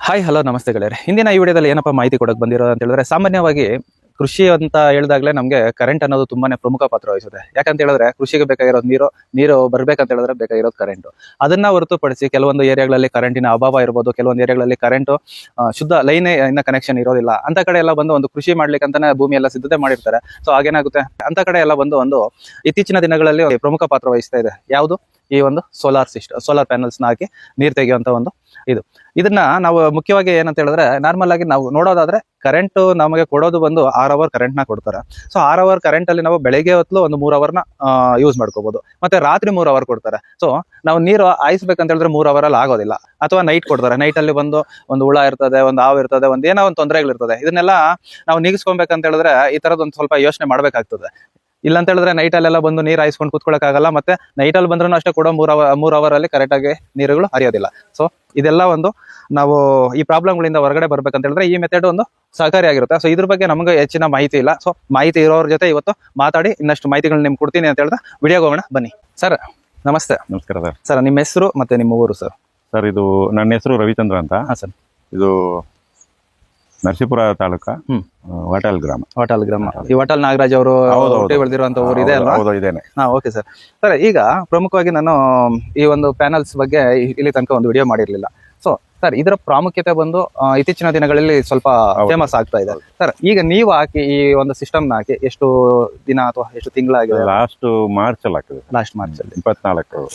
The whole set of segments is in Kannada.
ಹಾಯ್ ಹಲೋ ನಮಸ್ತೆ ಗೆಳೆಯರೆ. ಹಿಂದಿನ ಈ ವಿಡಿಯೋದಲ್ಲಿ ಏನಪ್ಪ ಮಾಹಿತಿ ಕೊಡಕ್ಕೆ ಬಂದಿರೋದು ಅಂತ ಹೇಳಿದ್ರೆ, ಸಾಮಾನ್ಯವಾಗಿ ಕೃಷಿ ಅಂತ ಹೇಳಿದಾಗಲೇ ನಮಗೆ ಕರೆಂಟ್ ಅನ್ನೋದು ತುಂಬಾನೇ ಪ್ರಮುಖ ಪಾತ್ರ ವಹಿಸುತ್ತೆ. ಯಾಕಂತ ಹೇಳಿದ್ರೆ ಕೃಷಿಗೆ ಬೇಕಾಗಿರೋದು ನೀರು ಬರ್ಬೇಕಂತ ಹೇಳಿದ್ರೆ ಬೇಕಾಗಿರೋದು ಕರೆಂಟ್. ಅದನ್ನ ಹೊರತುಪಡಿಸಿ ಕೆಲವೊಂದು ಏರಿಯಾಗಳಲ್ಲಿ ಕರೆಂಟಿನ ಅಭಾವ ಇರ್ಬೋದು, ಕೆಲವೊಂದು ಏರಿಯಾಗಳಲ್ಲಿ ಕರೆಂಟ್ ಶುದ್ಧ ಲೈನ್ ಇನ್ನ ಕನೆಕ್ಷನ್ ಇರೋದಿಲ್ಲ. ಅಂತ ಕಡೆ ಎಲ್ಲ ಬಂದು ಒಂದು ಕೃಷಿ ಮಾಡ್ಲಿಕ್ಕೆ ಅಂತಾನೆ ಭೂಮಿ ಎಲ್ಲ ಸಿದ್ಧತೆ ಮಾಡಿರ್ತಾರೆ. ಸೊ ಹಾಗೇನಾಗುತ್ತೆ, ಅಂತ ಕಡೆ ಎಲ್ಲ ಬಂದು ಒಂದು ಇತ್ತೀಚಿನ ದಿನಗಳಲ್ಲಿ ಪ್ರಮುಖ ಪಾತ್ರ ವಹಿಸ್ತಾ ಇದೆ. ಯಾವುದು? ಈ ಒಂದು ಸೋಲಾರ್ ಪ್ಯಾನಲ್ಸ್ ನ ಹಾಕಿ ನೀರು ತೆಗೆಯುವಂತ ಒಂದು ಇದನ್ನ ನಾವು ಮುಖ್ಯವಾಗಿ ಏನಂತ ಹೇಳಿದ್ರೆ, ನಾರ್ಮಲ್ ಆಗಿ ನಾವು ನೋಡೋದಾದ್ರೆ ಕರೆಂಟ್ ನಮಗೆ ಕೊಡೋದು ಬಂದು 6 ಅವರ್ ಕರೆಂಟ್ ನ ಕೊಡ್ತಾರೆ. ಸೊ 6 ಅವರ್ ಕರೆಂಟ್ ಅಲ್ಲಿ ನಾವು ಬೆಳಗ್ಗೆ ಹೊತ್ತು ಒಂದು 3 ಅವರ್ನ ಯೂಸ್ ಮಾಡ್ಕೋಬಹುದು, ಮತ್ತೆ ರಾತ್ರಿ 3 ಅವರ್ ಕೊಡ್ತಾರೆ. ಸೊ ನಾವು ನೀರು ಹಾಯಿಸ್ಬೇಕಂತ ಹೇಳಿದ್ರೆ 3 ಅವರ್ ಅಲ್ಲಿ ಆಗೋದಿಲ್ಲ. ಅಥವಾ ನೈಟ್ ಕೊಡ್ತಾರೆ, ನೈಟ್ ಅಲ್ಲಿ ಬಂದು ಒಂದು ಹುಳ ಇರ್ತದೆ, ಒಂದು ಹಾವು ಇರ್ತದೆ, ಒಂದ್ ಏನೋ ಒಂದು ತೊಂದರೆಗಳಿರ್ತದೆ. ಇದನ್ನೆಲ್ಲ ನಾವು ನೀಗಿಸ್ಕೊಬೇಕಂತ ಹೇಳಿದ್ರೆ ಈ ತರದ್ ಒಂದು ಸ್ವಲ್ಪ ಯೋಚನೆ ಮಾಡ್ಬೇಕಾಗ್ತದೆ. ಇಲ್ಲ ಅಂತ ಹೇಳಿದ್ರೆ ನೈಟ್ ಅಲ್ಲೆಲ್ಲ ಬಂದು ನೀರು ಹಾಯಿಸ್ಕೊಂಡು ಕೂತ್ಕೊಳ್ಳೋಕ್ಕಾಗಲ್ಲ. ಮತ್ತೆ ನೈಟ್ ಅಲ್ಲಿ ಬಂದ್ರೂ ಅಷ್ಟೇ ಕೂಡ 3 ಅವರ್ ಅಲ್ಲಿ ಕರೆಕ್ಟ್ ಆಗಿ ನೀರುಗಳು ಹರಿಯೋದಿಲ್ಲ. ಸೊ ಇದೆಲ್ಲ ಒಂದು ನಾವು ಈ ಪ್ರಾಬ್ಲಮ್ಗಳಿಂದ ಹೊರಗಡೆ ಬರ್ಬೇಕಂತ ಹೇಳಿದ್ರೆ ಈ ಮೆಥಡ್ ಒಂದು ಸಹಕಾರಿಯಾಗಿರುತ್ತೆ. ಸೊ ಇದ್ರ ಬಗ್ಗೆ ನಮಗೆ ಹೆಚ್ಚಿನ ಮಾಹಿತಿ ಇಲ್ಲ. ಸೊ ಮಾಹಿತಿ ಇರೋರ ಜೊತೆ ಇವತ್ತು ಮಾತಾಡಿ ಇನ್ನಷ್ಟು ಮಾಹಿತಿಗಳು ನಿಮ್ಗೆ ಕೊಡ್ತೀನಿ ಅಂತ ಹೇಳಿದ್ರೆ ವಿಡಿಯೋಗೆ ಹೋಗೋಣ ಬನ್ನಿ. ಸರ್ ನಮಸ್ತೆ. ನಮಸ್ಕಾರ ಸರ್. ಸರ್ ನಿಮ್ಮ ಹೆಸರು ಮತ್ತೆ ನಿಮ್ಮ ಊರು ಸರ್? ಸರ್ ಇದು ನನ್ನ ಹೆಸರು ರವಿಚಂದ್ರ ಅಂತ. ಹಾಂ ಸರ್. ಇದು ನರಸೀಪುರ ತಾಲೂಕಾ ವಾಟಾಲ್ ಗ್ರಾಮ. ಈ ವಾಟಾಲ್ ನಾಗರಾಜ್ ಅವರು ಬೆಳೆದಿರುವಂತ ಊರು ಇದೆ ಅಲ್ವಾ? ಹೌದು, ಇದೇನೆ. Okay sir. ಸರ್ ಈಗ ಪ್ರಮುಖವಾಗಿ ನಾನು ಈ ಒಂದು ಪ್ಯಾನಲ್ಸ್ ಬಗ್ಗೆ ಇಲ್ಲಿ ತನಕ ಒಂದು ವಿಡಿಯೋ ಮಾಡಿರ್ಲಿಲ್ಲ. ಸೊ ಸರ್ ಇದರ ಪ್ರಾಮುಖ್ಯತೆ ಬಂದು ಇತ್ತೀಚಿನ ದಿನಗಳಲ್ಲಿ ಸ್ವಲ್ಪ ಫೇಮಸ್ ಆಗ್ತಾ ಇದೆ. ಸರ್ ಈಗ ನೀವು ಹಾಕಿ ಈ ಒಂದು ಸಿಸ್ಟಮ್ ನ ಹಾಕಿ ಎಷ್ಟು ದಿನ ಅಥವಾ ಎಷ್ಟು ತಿಂಗಳಾಗಿದೆ? ಲಾಸ್ಟ್ ಮಾರ್ಚ್ ಅಲ್ಲಿ ಹಾಕಿದೆ. ಲಾಸ್ಟ್ ಮಾರ್ಚ್ ಅಲ್ಲಿ 24.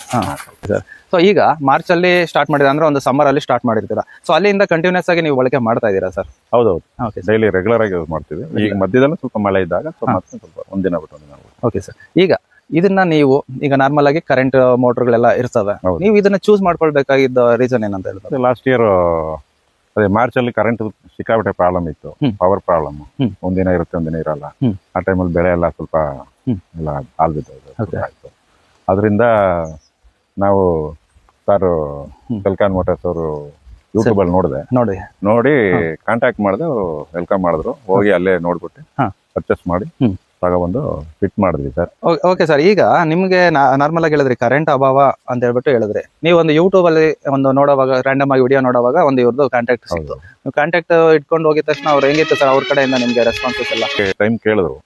ಸರ್ ಸೊ ಈಗ ಮಾರ್ಚ್ ಅಲ್ಲಿ ಸ್ಟಾರ್ಟ್ ಮಾಡಿದ ಅಂದ್ರೆ ಒಂದು ಸಮ್ಮರ್ ಅಲ್ಲಿ ಸ್ಟಾರ್ಟ್ ಮಾಡಿರ್ತೀರಾ. ಸೊ ಅಲ್ಲಿಂದ ಕಂಟಿನ್ಯೂಸ್ ಆಗಿ ನೀವು ಬಳಕೆ ಮಾಡ್ತಾ ಇದ್ದೀರಾ ಸರ್? ಹೌದೌದು, ಓಕೆ. ಡೈಲಿ ರೆಗ್ಯುಲರ್ ಆಗಿ ಯೂಸ್ ಮಾಡ್ತೀವಿ. ಈಗ ಮಧ್ಯದಲ್ಲಿ ಸ್ವಲ್ಪ ಮಳೆ ಇದ್ದಾಗ ಸ್ವಲ್ಪ ಒಂದಿನ ಬಿಟ್ಟು ಒಂದಿನ. Okay sir. ಈಗ ಇದನ್ನ ನೀವು ಈಗ ನಾರ್ಮಲ್ ಆಗಿ ಕರೆಂಟ್ ಮೋಟರ್ಗಳೆಲ್ಲ ಇರ್ತವೆ, ನೀವು ಇದನ್ನ ಚೂಸ್ ಮಾಡ್ಕೊಳ್ಬೇಕಾಗಿದ್ದ ರೀಸನ್ ಏನಂತ ಹೇಳಿದ್ರೆ? ಲಾಸ್ಟ್ ಇಯರ್ ಅದೇ ಮಾರ್ಚ್ ಅಲ್ಲಿ ಕರೆಂಟ್ ಸಿಕ್ಕಾಪಟ್ಟೆ ಪ್ರಾಬ್ಲಮ್ ಇತ್ತು, ಪವರ್ ಪ್ರಾಬ್ಲಮ್. ಒಂದಿನ ಇರುತ್ತೆ, ಒಂದಿನ ಇರಲ್ಲ. ಆ ಟೈಮಲ್ಲಿ ಬೆಳೆ ಎಲ್ಲ ಸ್ವಲ್ಪ ಎಲ್ಲ ಹಾಲ್ ಬಿದ್ದೋಯ್ತು. ಅದರಿಂದ ನಾವು ಸರ್ ಕಲ್ಕಾನ್ ಮೋಟರ್ಸ್ ಅವರು ಯೂಟ್ಯೂಬ್ ಅಲ್ಲಿ ನೋಡಿ ಕಾಂಟ್ಯಾಕ್ಟ್ ಮಾಡಿದೆ. ಅವರು ವೆಲ್ಕಮ್ ಮಾಡಿದ್ರು. ಹೋಗಿ ಅಲ್ಲೇ ನೋಡ್ಬಿಟ್ಟು ಪರ್ಚೇಸ್ ಮಾಡಿ ತಗೊಬಂದು ಫಿಟ್ ಮಾಡಿದ್ವಿ ಸರ್. Okay sir. ಈಗ ನಿಮ್ಗೆ ನಾರ್ಮಲ್ ಆಗಿ ಹೇಳಿದ್ರಿ ಕರೆಂಟ್ ಅಭಾವ ಅಂತ ಹೇಳ್ಬಿಟ್ಟು ಹೇಳಿದ್ರಿ. ನೀವು ಒಂದು ಯೂಟ್ಯೂಬ್ ಅಲ್ಲಿ ಒಂದು ನೋಡುವಾಗ, ರ್ಯಾಂಡಮ್ ಆಗಿ ವಿಡಿಯೋ ನೋಡುವಾಗ ಒಂದು ಇವ್ರದ್ದು ಕಾಂಟ್ಯಾಕ್ಟ್ ಸಿಕ್ತು. ನೀವು ಕಾಂಟ್ಯಾಕ್ಟ್ ಇಟ್ಕೊಂಡು ಹೋಗಿದ ತಕ್ಷಣ ಅವ್ರು ಹೆಂಗಿತ್ತು ಸರ್ ಅವ್ರ ಕಡೆಯಿಂದ ನಿಮ್ಗೆ ರೆಸ್ಪಾನ್ಸಸ್ ಎಲ್ಲ? ಟೈಮ್ ಕೇಳಿದ್ರು,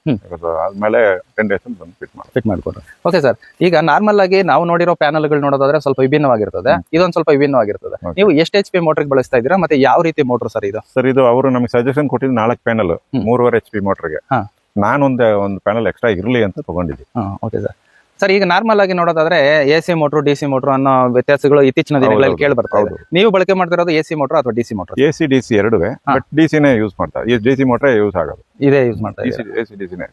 ಆದ್ಮೇಲೆ 10 days ಬಂದು ಫಿಟ್ ಮಾಡ್ಕೊಡ್ರು. Okay sir. ಈಗ ನಾರ್ಮಲ್ ಆಗಿ ನಾವು ನೋಡಿರೋ ಪ್ಯಾನಲ್ಗಳು ನೋಡೋದಾದ್ರೆ ಸ್ವಲ್ಪ ವಿಭಿನ್ನವಾಗಿರ್ತದೆ, ಇದೊಂದು ಸ್ವಲ್ಪ ವಿಭಿನ್ನವಾಗಿರ್ತದೆ. ನೀವು ಎಷ್ಟು HP ಮೋಟರ್ ಬಳಸ್ತಾ ಇದ್ದೀರಾ ಮತ್ತೆ ಯಾವ ರೀತಿ ಮೋಟರ್ ಸರ್ ಇದು? ಸರ್ ಇದು ಅವರು ನಮಗೆ ಸಜೆಷನ್ ಕೊಟ್ಟಿದ್ದು 4 ಪ್ಯಾನಲ್ 3.5 HP ಮೋಟರ್ಗೆ. ನಾನು ಒಂದು ಪ್ಯಾನಲ್ ಎಕ್ಸ್ಟ್ರಾ ಇರ್ಲಿ ಅಂತ ತಗೊಂಡಿದ್ದೆ. Okay sir. ಸರ್ ಈಗ ನಾರ್ಮಲ್ ಆಗಿ ನೋಡೋದಾದ್ರೆ AC ಮೋಟರ್, DC ಮೋಟರ್ ಅನ್ನೋ ವ್ಯತ್ಯಾಸಗಳು ಇತ್ತೀಚಿನ ದಿನಗಳಲ್ಲಿ ಕೇಳಿ ಬರ್ತಾ ಇದೆ. ನೀವು ಬಳಕೆ ಮಾಡ್ತಿರೋದು AC ಮೋಟರ್ ಅಥವಾ DC ಮೋಟರ್? AC DC ಎರಡುವೆ, ಬಟ್ DCನೇ ಯೂಸ್ ಮಾಡ್ತಾರೆ. DC ಮೋಟರ್ ಯೂಸ್ ಆಗೋದು, ಇದೇ ಯೂಸ್ ಮಾಡ್ತಾ ಇದ್ದೀವಿ. AC DCನೇ.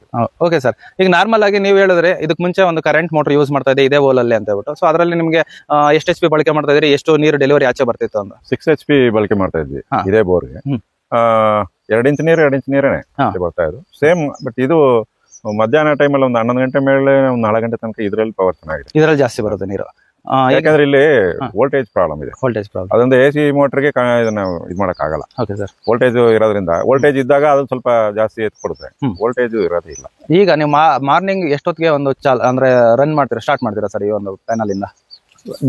Okay sir. ಈಗ ನಾರ್ಮಲ್ ಆಗಿ ನೀವು ಹೇಳಿದ್ರೆ ಇದಕ್ಕೆ ಮುಂಚೆ ಒಂದು ಕರೆಂಟ್ ಮೋಟರ್ ಯೂಸ್ ಮಾಡ್ತಾ ಇದೆ ಇದೇ ಓಲಲ್ಲಿ ಅಂತ ಹೇಳ್ಬಿಟ್ಟು. ಸೊ ಅದರಲ್ಲಿ ನಿಮಗೆ ಎಷ್ಟು HP ಬಳಕೆ ಮಾಡ್ತಾ ಇದ್ರಿ, ಎಷ್ಟು ನೀರು ಡೆಲಿವರಿ ಆಚೆ ಬರ್ತಿತ್ತು ಅಂತ? 6 HP ಬಳಕೆ ಮಾಡ್ತಾ ಇದ್ವಿ ಇದೇ ಬೋರ್ಗೆ. 2 ಇಂಚ್ ನೀರು 2 ಇಂಚ್ ನೀರೇನೆ ಬರ್ತಾ ಇದ್ದು ಸೇಮ್. ಬಟ್ ಇದು ಮಧ್ಯಾಹ್ನ ಟೈಮಲ್ಲಿ ಒಂದು 11 ಗಂಟೆ ಮೇಲೆ ಒಂದು 4 ಗಂಟೆ ತನಕ ಇದ್ರಲ್ಲಿ ಪವರ್ ಚೆನ್ನಾಗಿದೆ. ಇದರಲ್ಲಿ ಜಾಸ್ತಿ ಬರುತ್ತೆ ನೀರು, ಯಾಕಂದ್ರೆ ಇಲ್ಲಿ ವೋಲ್ಟೇಜ್ ಪ್ರಾಬ್ಲಮ್ ಇದೆ. ಅದೊಂದು AC ಮೋಟರ್ಗೆ ಇದನ್ನ ಇದು ಮಾಡಕ್ ಆಗಲ್ಲ. ವೋಲ್ಟೇಜ್ ಇರೋದ್ರಿಂದ, ವೋಲ್ಟೇಜ್ ಇದ್ದಾಗ ಅದು ಸ್ವಲ್ಪ ಜಾಸ್ತಿ ಎತ್ತು ಕೊಡುತ್ತೆ, ವೋಲ್ಟೇಜ್ ಇರೋದಿಲ್ಲ. ಈಗ ನೀವು ಮಾರ್ನಿಂಗ್ ಎಷ್ಟೊತ್ತಿಗೆ ಒಂದು ಅಂದ್ರೆ ರನ್ ಮಾಡ್ತೀರಾ, ಸ್ಟಾರ್ಟ್ ಮಾಡ್ತೀರಾ ಸರ್ ಈ ಒಂದು ಪ್ಯಾನಲ್ ಇಂದ?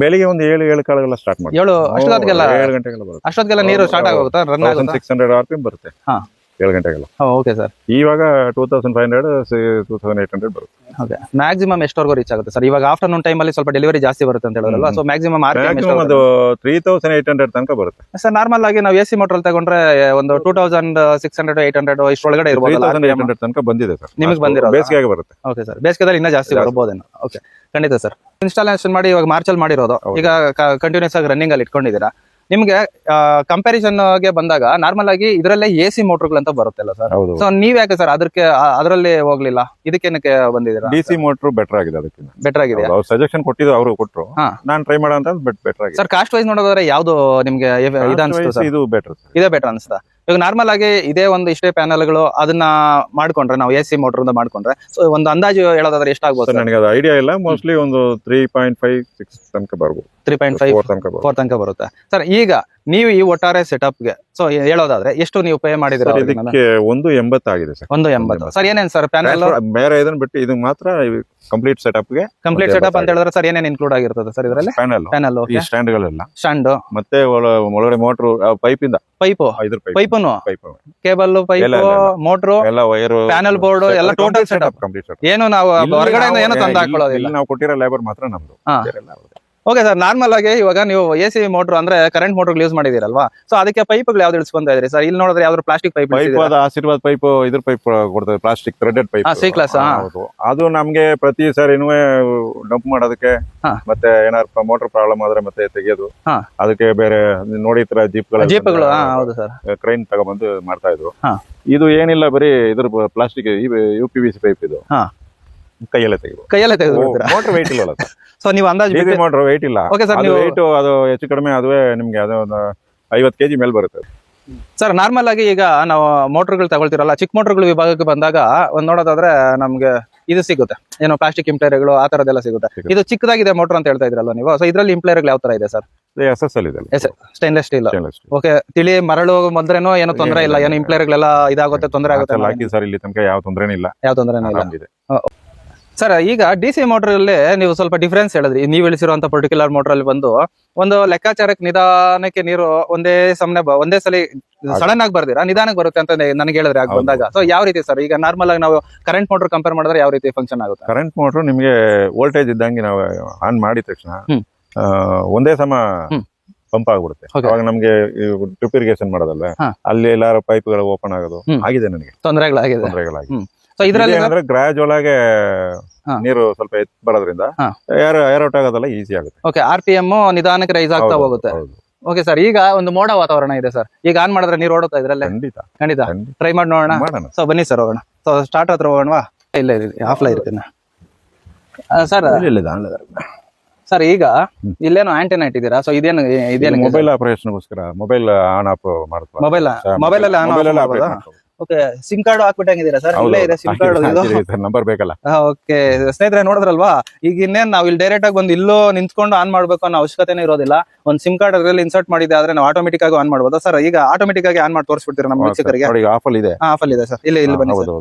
ಬೆಳಿಗ್ಗೆ ಒಂದು 7 ಕಾಲಗೆಲ್ಲ ಸ್ಟಾರ್ಟ್ ಮಾಡಿ 7 ಗಂಟೆಗೆಲ್ಲ ಅಷ್ಟೊತ್ತಿಗೆಲ್ಲ ನೀರು ಸ್ಟಾರ್ಟ್ ಆಗುತ್ತೆ. 1600 RPM ಬರುತ್ತೆ 7 ಗಂಟೆಗೆಲ್ಲ. Okay sir. ಇವಾಗ 2500 2800 ಬರುತ್ತೆ. ಓಕೆ. ಮ್ಯಾಕ್ಸಿಮಮ್ ಎಷ್ಟವರೆಗೂ ರೀಚ್ ಆಗುತ್ತೆ ಸರ್? ಇವಾಗ ಆಫ್ಟರ್ನೂನ್ ಟೈಮ್ ಅಲ್ಲಿ ಸ್ವಲ್ಪ ಡೆಲಿವರಿ ಜಾಸ್ತಿ ಬರುತ್ತೆ ಅಂತ ಹೇಳಿದ್ರಲ್ಲ, ಸೊ ಮ್ಯಾಕ್ಸಿಮಮ್ ಅದು 3800 ತನಕ ಬರುತ್ತೆ ಸರ್. ನಾರ್ಮಲ್ ಆಗಿ ನಾವು AC ಮೋಟರ್ ಅಲ್ಲಿ ತಗೊಂಡ್ರೆ ಒಂದು 2600 800 ಇಷ್ಟೊಳಗಡೆ ಇರಬಹುದು. 3800 ತನಕ ಬಂದಿದೆ ಸರ್. ನಿಮಗೆ ಬಂದಿರೋದು ಬೇಸಿಗೆ ಬರುತ್ತೆ. Okay sir. ಬೇಸಿಗೆದಲ್ಲಿ ಇನ್ನೂ ಜಾಸ್ತಿ ಬರ್ಬೋದೇನೋ? ಓಕೆ, ಖಂಡಿತ ಸರ್. ಇನ್ಸ್ಟಾಲೇಷನ್ ಮಾಡಿ ಇವಾಗ ಮಾರ್ಚ್ ಅಲ್ಲಿ ಮಾಡಿರೋದು, ಈಗ ಕಂಟಿನ್ಯೂಸ್ ಆಗಿ ರನ್ನಿಂಗ್ ಅಲ್ಲಿ ಇಟ್ಕೊಂಡಿದ್ದೀರಾ. ನಿಮ್ಗೆ ಕಂಪ್ಯಾರಿಸನ್ ಗೆ ಬಂದಾಗ ನಾರ್ಮಲ್ ಆಗಿ ಇದರಲ್ಲೇ AC ಮೋಟರ್ಗಳು ಅಂತ ಬರುತ್ತಲ್ಲ ಸರ್. ಸೊ ನೀವ್ ಯಾಕೆ ಸರ್ ಅದರಲ್ಲಿ ಹೋಗ್ಲಿಲ್ಲ, ಇದಕ್ಕೇನಕ್ಕೆ ಬಂದಿದ್ದೀರಾ? DC ಮೋಟರ್ ಬೆಟರ್ ಆಗಿದೆ, ಅದಕ್ಕಿಂತ ಬೆಟರ್ ಆಗಿದೆ. ಅವ್ರು ಸಜೆಷನ್ ಕೊಟ್ಟಿದ್ದು, ಅವರು ಕೊಟ್ಟರು, ನಾನು ಟ್ರೈ ಮಾಡೋ ಅಂತ ಬೆಟರ್ ಆಗಿದೆ ಸರ್. ಕಾಸ್ಟ್ ವೈಸ್ ನೋಡೋದಾದ್ರೆ ಯಾವ್ದು ನಿಮ್ಗೆ ಇದು ಬೆಟರ್? ಇದೇ ಬೆಟರ್ ಅನ್ಸುತ್ತಾ? ಈಗ ನಾರ್ಮಲ್ ಆಗಿ ಇದೇ ಒಂದು ಇಷ್ಟೇ ಪ್ಯಾನಲ್ಗಳು ಅದನ್ನ ಮಾಡ್ಕೊಂಡ್ರೆ, ನಾವು AC ಮೋಟರ್ ಮಾಡ್ಕೊಂಡ್ರೆ ಸೊ ಒಂದು ಅಂದಾಜು ಹೇಳೋದಾದ್ರೆ ಎಷ್ಟಾಗ್ಬೋದು? ನನಗೆ ಅದು ಐಡಿಯಾ ಇಲ್ಲ. ಮೋಸ್ಟ್ಲಿ ಒಂದು 3.5-6 ತನಕ ಬರ್ಬೋದು. 3.5 4 ತನಕ ಬರುತ್ತೆ. 4 ತನಕ ಬರುತ್ತೆ ಸರ್. ಈಗ ನೀವು ಈ ಒಟ್ಟಾರೆ ಸೆಟಪ್ಗೆ ಸೊ ಹೇಳೋದಾದ್ರೆ ಎಷ್ಟು ನೀವು ಪೇ ಮಾಡಿದಿರ? ಸರ್, ಇದಕ್ಕೆ 1.80 ಆಗಿದೆ ಸರ್. 1.80 ಸರ್. ಏನೇನ್ ಸರ್ ಪ್ಯಾನಲ್ ಬೇರೆ ಇದನ್ನ ಬಿಟ್ಟು ಇದು ಮಾತ್ರ ಕಂಪ್ಲೀಟ್ ಸೆಟಪ್ಗೆ ಕಂಪ್ಲೀಟ್ ಸೆಟಪ್ ಅಂತ ಹೇಳಿದ್ರೆ ಸರ್ ಏನೇನ್ ಇನ್ಕ್ಲೂಡ್ ಆಗಿರ್ತದೆ ಸರ್ ಇದರಲ್ಲಿ? ಪ್ಯಾನಲ್, ಈ ಸ್ಟ್ಯಾಂಡ್ ಗಳೆಲ್ಲ, ಸ್ಟ್ಯಾಂಡ್, ಮತ್ತೆ ಒಳಗಡೆ ಮೋಟ್ರು, ಪೈಪ್ ಇಂದ ಪೈಪು, ಪೈಪುನು, ಕೇಬಲ್, ಪೈಪ್, ಮೋಟ್ರು, ಎಲ್ಲ ವೈರು, ಪ್ಯಾನಲ್ ಬೋರ್ಡ್ ಎಲ್ಲ ಟೋಟಲ್ ಸೆಟಪ್ ಕಂಪ್ಲೀಟ್ ಸೆಟಪ್. ಏನು ನಾವು ಹೊರಗಡೆಯಿಂದ ಏನು ತಂದು ಹಾಕೊಳ್ಳೋದಿಲ್ಲ. ನಾವು ಕೊಟ್ಟಿರೋ ಲೇಬರ್ ಮಾತ್ರ ನಮ್ದು. Okay sir. ನಾರ್ಮಲ್ ಆಗಿ ಇವಾಗ ನೀವು ಎಸಿ ಮೋಟರ್ ಅಂದ್ರೆ ಕರೆಂಟ್ ಮೋಟರ್ ಯೂಸ್ ಮಾಡಿದಿರಲ್ವಾ, ಸೊ ಅದಕ್ಕೆ ಪೈಪ್ಗಳು ಯಾವ್ದು ಇಳಿಸ್ಕೊಂತ ಇದ್ರಿ ಸರ್? ಇಲ್ಲಿ ನೋಡಿದ್ರೆ ಯಾವ್ದು plastic pipe? Pipe Aashirvaad pipe, ಇದ್ರ ಪೈಪ್ ಕೊಡ್ತದೆ, plastic threaded pipe. C class. ಅದು ನಮ್ಗೆ ಪ್ರತಿ ಸಾರಿನೂ ಡಂಪ್ ಮಾಡೋದಕ್ಕೆ, ಮತ್ತೆ ಏನಾದ್ರು ಮೋಟರ್ ಪ್ರಾಬ್ಲಮ್ ಆದ್ರೆ ಮತ್ತೆ ತೆಗೆಯೋದು, ಅದಕ್ಕೆ ಬೇರೆ ನೋಡಿತರ ಜೀಪ್ಗಳು ಹೌದು ಸರ್, ಕ್ರೈನ್ ತಗೊಂಡ್ಬಂದು ಮಾಡ್ತಾ ಇದ್ರು. ಇದು ಏನಿಲ್ಲ, ಬರೀ ಇದ್ರ ಪ್ಲಾಸ್ಟಿಕ್ UPVC ಪೈಪ್. ಇದು ಕೈಯಲ್ಲೇ ತೆಗೆದು ಮೋಟರ್ ವೆಯ್ಟ್ ಇಲ್ಲ ಸರ್. ಸೊ ನೀವು ಅಂದಾಜು ಮೋಟರ್ ವೆಯ್ಟ್ ಇಲ್ಲ. Okay sir. ನೀವು ವೆಯ್ಟ್ ಅದು ಹೆಚ್ಚು ಕಡಿಮೆ ಅದುವೇ ನಿಮ್ಗೆ ಅದು ಒಂದು 50 kg ಮೇಲೆ ಬರುತ್ತೆ ಸರ್. ನಾರ್ಮಲ್ ಆಗಿ ಈಗ ನಾವು ಮೋಟರ್ಗಳು ತಗೊಳ್ತಿರಲ್ಲ, ಚಿಕ್ಕ ಮೋಟರ್ಗಳು ವಿಭಾಗಕ್ಕೆ ಬಂದಾಗ ಒಂದ್ ನೋಡೋದಾದ್ರೆ ನಮ್ಗೆ ಇದು ಸಿಗುತ್ತೆ, ಏನೋ ಪ್ಲಾಸ್ಟಿಕ್ ಇಂಪ್ಲೈರ್ಗಳು ಆ ತರದೆಲ್ಲ ಸಿಗುತ್ತೆ. ಇದು ಚಿಕ್ಕದಾಗಿದೆ ಮೋಟರ್ ಅಂತ ಹೇಳ್ತಾ ಇದ್ರಲ್ಲ ನೀವು, ಸೊ ಇದ್ರಲ್ಲಿ ಇಂಪ್ಲೈರ್ಗಳು ಯಾವ ತರ ಇದೆ ಸರ್? SSL ಇದೆ, ಸ್ಟೈನ್ಲೆಸ್ ಸ್ಟೀಲ್. ಓಕೆ, ತಿಳಿ ಮರಳು ಬಂದ್ರೇನೋ ಏನೋ ತೊಂದರೆ ಇಲ್ಲ, ಏನೋ ಇಂಪ್ಲೈರ್ಗಳೆಲ್ಲ ಇದಾಗುತ್ತೆ, ತೊಂದರೆ ಆಗುತ್ತೆ ಸರ್. ಇಲ್ಲಿ ತನಕ ಯಾವ ತೊಂದರೆನೂ ಇಲ್ಲ, ಯಾವ ತೊಂದರೆನೂ ಇಲ್ಲ ಸರ್. ಈಗ DC ಮೋಟರ್ ಅಲ್ಲಿ ನೀವು ಸ್ವಲ್ಪ ಡಿಫ್ರೆನ್ಸ್ ಹೇಳಿದ್ರಿ. ನೀವು ಇಳಿಸಿರುವಂತ ಪರ್ಟಿಕ್ಯುಲರ್ ಮೋಟರ್ ಅಲ್ಲಿ ಬಂದು ಒಂದು ಲೆಕ್ಕಾಚಾರಕ್ಕೆ ನಿಧಾನಕ್ಕೆ ನೀರು ಒಂದೇ ಸಲ ಸಡನ್ ಆಗಿ ಬರ್ದಿರಾ ನಿಧಾನಕ್ಕೆ ಬರುತ್ತೆ ಅಂತ ನನಗೆ ಹೇಳಿದ್ರೆ ಆಗ ಬಂದಾಗ. ಸೊ ಯಾವ ರೀತಿ ಸರ್ ಈಗ ನಾರ್ಮಲ್ ಆಗಿ ನಾವು ಕರೆಂಟ್ ಮೋಟರ್ ಕಂಪೇರ್ ಮಾಡಿದ್ರೆ ಯಾವ ರೀತಿ ಫಂಕ್ಷನ್ ಆಗುತ್ತೆ? ಕರೆಂಟ್ ಮೋಟರ್ ನಿಮ್ಗೆ ವೋಲ್ಟೇಜ್ ಇದ್ದಂಗೆ ನಾವು ಆನ್ ಮಾಡಿದ ತಕ್ಷಣ ಒಂದೇ ಸಮ ಪಂಪ್ ಆಗ್ಬಿಡುತ್ತೆ. ಅವಾಗ ನಮ್ಗೆ ಡ್ರಿಪ್ ಇರಿಗೇಷನ್ ಮಾಡೋದಲ್ವೇ, ಅಲ್ಲಿ ಎಲ್ಲಾರು ಪೈಪ್ಗಳು ಓಪನ್ ಆಗೋದು ಆಗಿದೆ, ನನಗೆ ತೊಂದರೆಗಳಾಗಿದೆ. ಸೊ ಇದ್ರಲ್ಲಿ ಅಂದ್ರೆ ಗ್ರಾಜ್ ಒಳಗೆ ನೀರು ಸ್ವಲ್ಪ ಎತ್ ಬರೋದ್ರಿಂದ ಏರ್ ಔಟ್ ಆಗೋದಲ್ಲ ಈಸಿ ಆಗುತ್ತೆ. ಓಕೆ, RPM ನಿಧಾನಕ್ಕೆ ರೈಸ್ ಆಗ್ತಾ ಹೋಗುತ್ತೆ. Okay sir. ಈಗ ಒಂದು ಮೋಡ ವಾತಾವರಣ ಇದೆ ಸರ್, ಈಗ ಆನ್ ಮಾಡಿದ್ರೆ ನೀರು ಓಡುತ್ತಾ ಇದ್ರಲ್ಲೇ? ಖಂಡಿತ ಟ್ರೈ ಮಾಡಿ ನೋಡೋಣ. ಸೊ ಬನ್ನಿ ಸರ್, ಹೋಗೋಣ. ಸೊ ಸ್ಟಾರ್ಟ್ ಹತ್ರ ಹೋಗೋಣವಾ? ಇಲ್ಲ ಆಫ್ಲೈ ಇರ್ತೀನಿ ಸರ್. ಸರ್ ಈಗ ಇಲ್ಲೇನು ಆಂಟೆನಾ ಇಟ್ಟಿದ್ದೀರಾ? ಸೊ ಇದೇನು ಮೊಬೈಲ್ ಆಪರೇಷನ್ಗೋಸ್ಕರ ಮೊಬೈಲ್ ಆನ್ ಆಫ್ ಮಾಡುತ್ತೆ. ಮೊಬೈಲ್ ಅಲ್ಲಿ ಆನ್. ಓಕೆ, ಸಿಮ್ ಕಾರ್ಡ್ ಹಾಕ್ಬಿಟ್ಟಂಗಿದ್ದೀರಾ ಸರ್? ಇಲ್ಲೇ ಇದೆ ಸಿಮ್ ಕಾರ್ಡ್, ನಂಬರ್ ಬೇಕಲ್ಲ. ಓಕೆ ಸ್ನೇಹಿತರೆ, ನೋಡಿದ್ರಲ್ವಾ? ಈಗ ಇನ್ನೇನ್ ನಾವು ಇಲ್ಲಿ ಡೈರೆಕ್ಟ್ ಆಗಿ ಬಂದು ಇಲ್ಲೋ ನಿಂತ್ಕೊಂಡು ಆನ್ ಮಾಡ್ಬೇಕು ಅನ್ನೋ ಅವಶ್ಯಕತೆನೇ ಇರೋದಿಲ್ಲ. ಒಂದು ಸಿಮ್ ಕಾರ್ಡ್ ಅದರಲ್ಲಿ ಇನ್ಸರ್ಟ್ ಮಾಡಿದೆ ಆದ್ರೆ ನಾವು ಆಟೋಮೆಟಿಕ್ ಆಗಿ ಆನ್ ಮಾಡ್ಬೋದು ಸರ್. ಈಗ ಆಟೋಮೆಟಿಕ್ ಆಗಿ ಆನ್ ಮಾಡಿ ತೋರಿಸ್ಬಿಡ್ತೀರಾ ನಮ್ಮ ವೀಕ್ಷಕರಿಗೆ? ಆಫ್ ಅಲ್ಲಿ ಇದೆ. ಆಫ್ ಅಲ್ಲಿ ಇದೆ ಸರ್. ಇಲ್ಲಿ ಬನ್ನಿ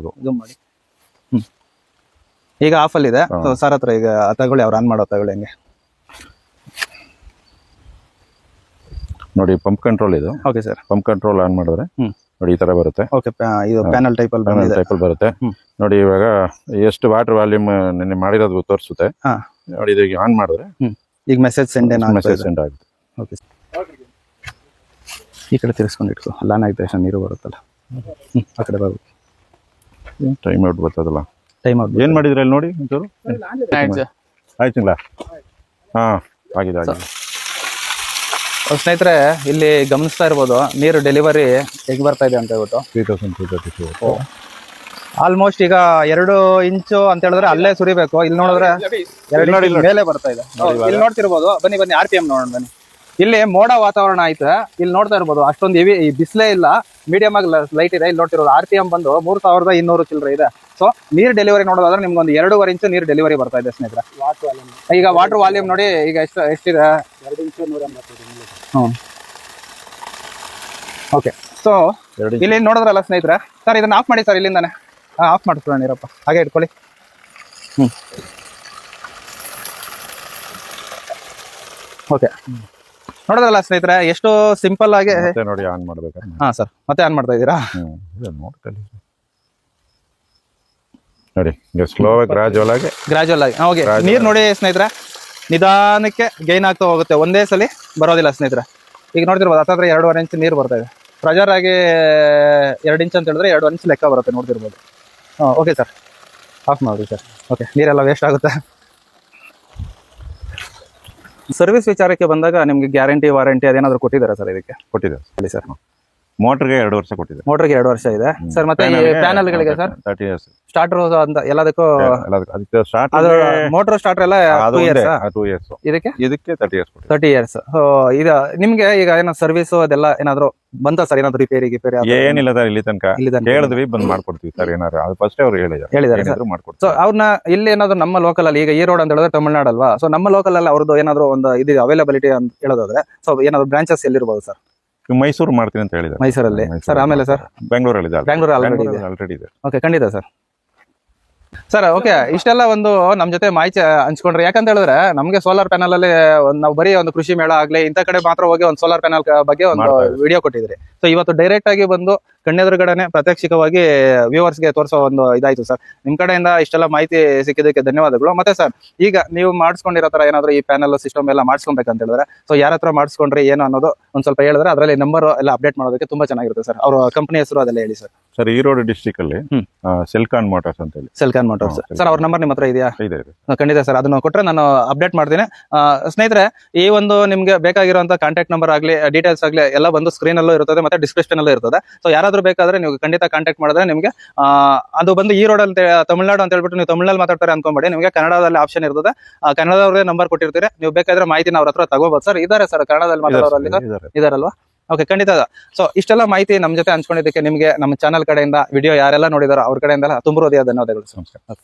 ಜೂಮ್ ಮಾಡಿ. ಈಗ ಆಫ್ ಅಲ್ಲಿ ಇದೆ ಸರ್ ಹತ್ರ. ಈಗ ತಗೊಳ್ಳಿ, ಅವ್ರು ಆನ್ ಮಾಡೋ ತಗೊಳ್ಳಿ. ಹಂಗೆ ನೋಡಿ, ಪಂಪ್ ಕಂಟ್ರೋಲ್ ಇದು. Okay sir. Pump control on ಮಾಡಿದ್ರೆ ನೋಡಿ ಈ ತರ ಬರುತ್ತೆ. ಓಕೆ, ಇದು ಪ್ಯಾನಲ್ ಟೈಪ್ ಅಲ್ಲಿ ಬರುತ್ತೆ. ನೋಡಿ ಇವಾಗ ಎಷ್ಟು ವಾಟರ್ ವಾಲ್ಯೂಮ್ ನಿನ್ನೆ ಮಾಡಿರೋದು ತೋರಿಸುತ್ತೆ. ನೋಡಿ ಇದು ಆನ್ ಮಾಡಿದ್ರೆ ಈಗ ಮೆಸೇಜ್ ಸೆಂಡ್ ಆಗುತ್ತೆ. ಓಕೆ, ಈ ಕಡೆ ತಿರ್ಸ್ಕೊಂಡು ಇಟ್ಕೋ. ಲಾನ್ ಆಗಿದೆ ತಕ್ಷಣ ನೀರು ಬರುತ್ತಲ್ಲ, ಆ ಕಡೆ ಬರುತ್ತೆ. ಟೈಮ್ ಔಟ್ ಬರ್ತದಲ್ಲ. ಟೈಮ್ ಔಟ್ ಏನ್ ಮಾಡಿದ್ರೆ ಅಲ್ಲಿ ನೋಡಿ ಒಂಚೂರು ಆಯ್ತುங்களா? ಹಾ, ಆಗಿದೆ. ಸ್ನೇಹಿತರೆ, ಇಲ್ಲಿ ಗಮನಿಸ್ತಾ ಇರ್ಬೋದು ನೀರು ಡೆಲಿವರಿ ಹೇಗೆ ಬರ್ತಾ ಇದೆ ಅಂತ ಹೇಳ್ಬಿಟ್ಟು. 3232 ಆಲ್ಮೋಸ್ಟ್ ಈಗ 2 ಇಂಚು ಅಂತ ಹೇಳಿದ್ರೆ ಅಲ್ಲೇ ಸುರಿಬೇಕು. ಇಲ್ಲಿ ನೋಡಿದ್ರೆ 2 ಇಂಚ್ ಮೇಲೆ ಬರ್ತಾ ಇದೆ. ಇಲ್ಲಿ ನೋಡ್ತಿರ್ಬೋದು. ಬನ್ನಿ RPM ನೋಡೋಣ ಬನ್ನಿ. ಇಲ್ಲಿ ಮೋಡ ವಾತಾವರಣ ಐತೆ. ಇಲ್ಲಿ ನೋಡ್ತಾ ಇರ್ಬೋದು ಅಷ್ಟೊಂದು ಹೆವಿ ಬಿಸಿಲೇ ಇಲ್ಲ, ಮೀಡಿಯಂ ಆಗಿ ಲೈಟ್ ಇದೆ. ಇಲ್ಲಿ ನೋಡ್ತಿರೋದು RPM ಬಂದು 3200 ಚಿಲ್ಲರೆ ಇದೆ. ಸೊ ನೀರ್ ಡೆಲಿವರಿ ನೋಡೋದಾದ್ರೆ ನಿಮ್ಗೆ ಒಂದು 2.5 ಇಂಚು ನೀರು ಡೆಲಿವರಿ ಬರ್ತಾ ಇದೆ ಸ್ನೇಹಿತರೆ. ಈಗ ವಾಟರ್ ವಾಲ್ಯೂಮ್ ನೋಡಿ, ಈಗ ಎಷ್ಟಿದೆ? 2 ಇಂಚು 180. ಓಕೆ, ಸೊ ಇಲ್ಲಿ ನೋಡಿದ್ರಲ್ಲ ಸ್ನೇಹಿತರೆ. ಸರ್ ಇದನ್ನ ಆಫ್ ಮಾಡಿ ಸರ್, ಇಲ್ಲಿಂದಾನೆ ಆಫ್ ಮಾಡಿಸ್ಬಿಡೋಣ. ನೀರಪ್ಪ ಹಾಗೆ ಇಟ್ಕೊಳ್ಳಿ. ಓಕೆ, ನೋಡಿದ್ರಲ್ಲ ಸ್ನೇಹಿತರೆ, ಎಷ್ಟು ಸಿಂಪಲ್ ಆಗಿ ನೋಡಿ ಆನ್ ಮಾಡ್ಬೇಕು. ಹಾ ಸರ್, ಮತ್ತೆ ಆನ್ ಮಾಡ್ತಾ ಇದ್ದೀರಾ? ನೋಡಿ ಈಗ ಸ್ಲೋ ಗ್ರಾಜುವಲ್ ಆಗಿ ಓಕೆ. ನೀರ್ ನೋಡಿ ಸ್ನೇಹಿತರೆ, ನಿಧಾನಕ್ಕೆ ಗೈನ್ ಆಗ್ತಾ ಹೋಗುತ್ತೆ, ಒಂದೇ ಸಲ ಬರೋದಿಲ್ಲ ಸ್ನೇಹಿತರೆ. ಈಗ ನೋಡ್ತಿರ್ಬೋದು ಹತ್ತತ್ರ 2.5 ಇಂಚ್ ನೀರು ಬರ್ತಾ ಇದೆ. ಪ್ರೆಷರ್ ಆಗಿ 2 ಇಂಚ್ ಅಂತ ಹೇಳಿದ್ರೆ 2 ಇಂಚ್ ಲೆಕ್ಕ ಬರುತ್ತೆ, ನೋಡ್ತಿರ್ಬೋದು. ಓಕೆ ಸರ್, ಆಫ್ ಮಾಡಿ ಸರ್. ಓಕೆ, ನೀರೆಲ್ಲ ವೇಸ್ಟ್ ಆಗುತ್ತೆ. ಸರ್ವಿಸ್ ವಿಚಾರಕ್ಕೆ ಬಂದಾಗ ನಿಮ್ಗೆ ಗ್ಯಾರಂಟಿ ವಾರಂಟಿ ಅದೇನಾದ್ರು ಕೊಟ್ಟಿದ್ದಾರೆ ಸರ್? ಇದಕ್ಕೆ ಕೊಟ್ಟಿದ್ದಾರೆ ಹೇಳಿ ಸರ್. ಮೋಟರ್ಗೆ 2 ವರ್ಷ ಕೊಟ್ಟಿದ್ದಾರೆ. ಮೋಟರ್ಗೆ 2 ವರ್ಷ ಇದೆ ಸರ್. ಮತ್ತೆ ಪ್ಯಾನಲ್ಗಳಿಗೆ ಸರ್ 30 years. ಸ್ಟಾರ್ಟರ್ ಅಂತ ಎಲ್ಲದಕ್ಕೂ ಅದಕ್ಕೆ ಸ್ಟಾರ್ಟ್ ಅದು ಮೋಟರ್ ಸ್ಟಾರ್ಟರ್ ಎಲ್ಲ 2 years 2 years. ಇದಕ್ಕೆ 30 years ಕೊಟ್ಟಿದ್ದಾರೆ. 30 years. ಇದು ನಿಮ್ಗೆ ಈಗ ಏನೋ ಸರ್ವಿಸ್ ಅದೆಲ್ಲ ಏನಾದ್ರು ಬಂತ ಸರ್? ಏನಾದ್ರು ರಿಪೇರಿ ಏನಿಲ್ಲ ಸರ್, ಇಲ್ಲಿ ತನಕ ಹೇಳಿದ್ವಿ ಬಂದ್ ಮಾಡ್ಕೊಡ್ತೀವಿ ಸರ್. ಏನಾದ್ರು ಅದು ಫಸ್ಟ್ ಅವ್ರು ಹೇಳಿದ್ದಾರೆ ಸರ್. ಮಾಡ್ಕೊಡ್ತೀವಿ. ಸೊ ಅವ್ರನ್ನ ಇಲ್ಲಿ ಏನಾದ್ರು ನಮ್ಮ ಲೋಕಲ್ ಅಲ್ಲಿ, ಈಗ ಈ ರೋಡ್ ಅಂತ ಹೇಳಿದ್ರೆ ತಮಿಳ್ನಾಡು ಅಲ್ವಾ, ಸೊ ನಮ್ಮ ಲೋಕಲ್ ಅಲ್ಲಿ ಅವ್ರದ್ದು ಏನಾದ್ರು ಒಂದು ಇದು ಅವೈಲಬಿಲಿಟಿ ಅಂತ ಹೇಳೋದಾದ್ರೆ ಸೊ ಏನಾದ್ರು ಬ್ರಾಂಚಸ್ ಎಲ್ಲಿರ್ಬೋದು ಸರ್? ಮೈಸೂರು ಮಾಡ್ತೀನಿ ಅಂತ ಹೇಳಿದ್ದಾರೆ. ಮೈಸೂರಲ್ಲಿ ಸರ್. ಆಮೇಲೆ ಸರ್ ಬೆಂಗಳೂರಲ್ಲಿ ಬೆಂಗಳೂರು ಆಲ್ರೆಡಿ ಇದೆ. ಓಕೆ, ಖಂಡಿತ ಸರ್. ಸರ್ ಓಕೆ, ಇಷ್ಟೆಲ್ಲ ಒಂದು ನಮ್ ಜೊತೆ ಮಾಹಿತಿ ಹಂಚ್ಕೊಂಡ್ರೆ, ಯಾಕಂತ ಹೇಳಿದ್ರೆ ನಮ್ಗೆ ಸೋಲಾರ್ ಪ್ಯಾನಲ್ ಅಲ್ಲಿ ನಾವು ಬರೀ ಒಂದು ಕೃಷಿ ಮೇಳ ಆಗ್ಲಿ ಇಂಥ ಕಡೆ ಮಾತ್ರ ಹೋಗಿ ಒಂದು ಸೋಲಾರ್ ಪ್ಯಾನಲ್ ಬಗ್ಗೆ ಒಂದು ವಿಡಿಯೋ ಕೊಟ್ಟಿದ್ರಿ. ಸೊ ಇವತ್ತು ಡೈರೆಕ್ಟ್ ಆಗಿ ಬಂದು ಕಣ್ಣೆದುರುಗಡೆನೆ ಪ್ರಾತ್ಯಕ್ಷಿಕವಾಗಿ ವ್ಯೂವರ್ಸ್ ಗೆ ತೋರಿಸೋ ಒಂದು ಇದಾಯ್ತು ಸರ್. ನಿಮ್ ಕಡೆಯಿಂದ ಇಷ್ಟೆಲ್ಲ ಮಾಹಿತಿ ಸಿಕ್ಕಿದ್ದಕ್ಕೆ ಧನ್ಯವಾದಗಳು. ಮತ್ತೆ ಸರ್, ಈಗ ನೀವು ಮಾಡಿಸ್ಕೊಂಡಿರೋ ತರ ಏನಾದ್ರು ಈ ಪ್ಯಾನಲ್ ಸಿಸ್ಟಮ್ ಎಲ್ಲ ಮಾಡಿಸ್ಕೊಬೇಕಂತ ಹೇಳಿದ್ರೆ ಸೊ ಯಾರ ಹತ್ರ ಮಾಡಿಸ್ಕೊಂಡ್ರೆ ಏನು ಅನ್ನೋದು ಒಂದ್ ಸ್ವಲ್ಪ ಹೇಳಿದ್ರೆ ಅದರಲ್ಲಿ ನಂಬರ್ ಎಲ್ಲ ಅಪ್ಡೇಟ್ ಮಾಡೋದಕ್ಕೆ ತುಂಬಾ ಚೆನ್ನಾಗಿರುತ್ತೆ ಸರ್. ಅವ್ರ ಕಂಪನಿ ಹೆಸರು ಅದೆಲ್ಲ ಹೇಳಿ ಸರ್. ಸರ್, ಈರೋಡ್ ಡಿಸ್ಟ್ರಿಕ್ಟ್ ಅಲ್ಲಿ ಸೆಲ್ಕಾನ್ ಮೋಟಾರ್ಸ್ ಅಂತ ಹೇಳಿ. ಸೆಲ್ಕಾನ್ ಮೋಟಾರ್ಸ್ ಸರ್. ಅವ್ರ ನಂಬರ್ ನಿಮ್ಮ ಹತ್ರ ಇದೆಯಾ? ಇದೆ. ಖಂಡಿತ ಸರ್, ಅದನ್ನ ಕೊಟ್ರೆ ನಾನು ಅಪ್ಡೇಟ್ ಮಾಡ್ತೀನಿ. ಸ್ನೇಹಿತರೆ, ಈ ಒಂದು ನಿಮ್ಗೆ ಬೇಕಾಗಿರುವಂತ ಕಾಂಟ್ಯಾಕ್ಟ್ ನಂಬರ್ ಆಗ್ಲಿ ಡೀಟೇಲ್ಸ್ ಆಗ್ಲಿ ಎಲ್ಲ ಬಂದು ಸ್ಕ್ರೀನ್ ಅಲ್ಲೂ ಇರ್ತದೆ ಮತ್ತೆ ಡಿಸ್ಕ್ರಿಪ್ಷನ್ ಅಲ್ಲೂ ಇರ್ತದೆ. ಸೊ ಯಾರಾದ್ರೂ ಬೇಕಾದ್ರೆ ನೀವು ಖಂಡಿತ ಕಾಂಟ್ಯಾಕ್ಟ್ ಮಾಡಿದ್ರೆ ನಿಮ್ಗೆ ಅದು ಬಂದು ಈ ರೋಡ್ ಅಂತ ತಮಿಳ್ನಾಡು ಅಂತ ಹೇಳ್ಬಿಟ್ಟು ನೀವು ತಮಿಳಲ್ಲಿ ಮಾತಾಡ್ತಾರೆ ಅನ್ಕೊಂಬೇಡಿ. ನಿಮಗೆ ಕನ್ನಡದಲ್ಲಿ ಆಪ್ಷನ್ ಇರ್ತದೆ. ಕನ್ನಡದವ್ರಿಗೆ ನಂಬರ್ ಕೊಟ್ಟಿರ್ತೀರಿ, ನೀವು ಬೇಕಾದ್ರೆ ಮಾಹಿತಿನ ಅವ್ರ ಹತ್ರ ತಗೋಬಹುದು ಸರ್. ಇದಾರೆ ಸರ್ ಕನ್ನಡದಲ್ಲಿ ಮಾತಾಡೋರಲ್ಲಿ ಇದಾರಲ್ವಾ? ಓಕೆ, ಖಂಡಿತ. ಸೊ ಇಷ್ಟೆಲ್ಲ ಮಾಹಿತಿ ನಮ್ಮ ಜೊತೆ ಹಂಚ್ಕೊಂಡಿದ್ದಕ್ಕೆ ನಿಮಗೆ ನಮ್ಮ ಚಾನಲ್ ಕಡೆಯಿಂದ ವಿಡಿಯೋ ಯಾರೆಲ್ಲ ನೋಡಿದಾರೋ ಅವ್ರ ಕಡೆಯಿಂದ ತುಂಬ ಹೃದಯ ಧನ್ಯವಾದಗಳು ಸರ್.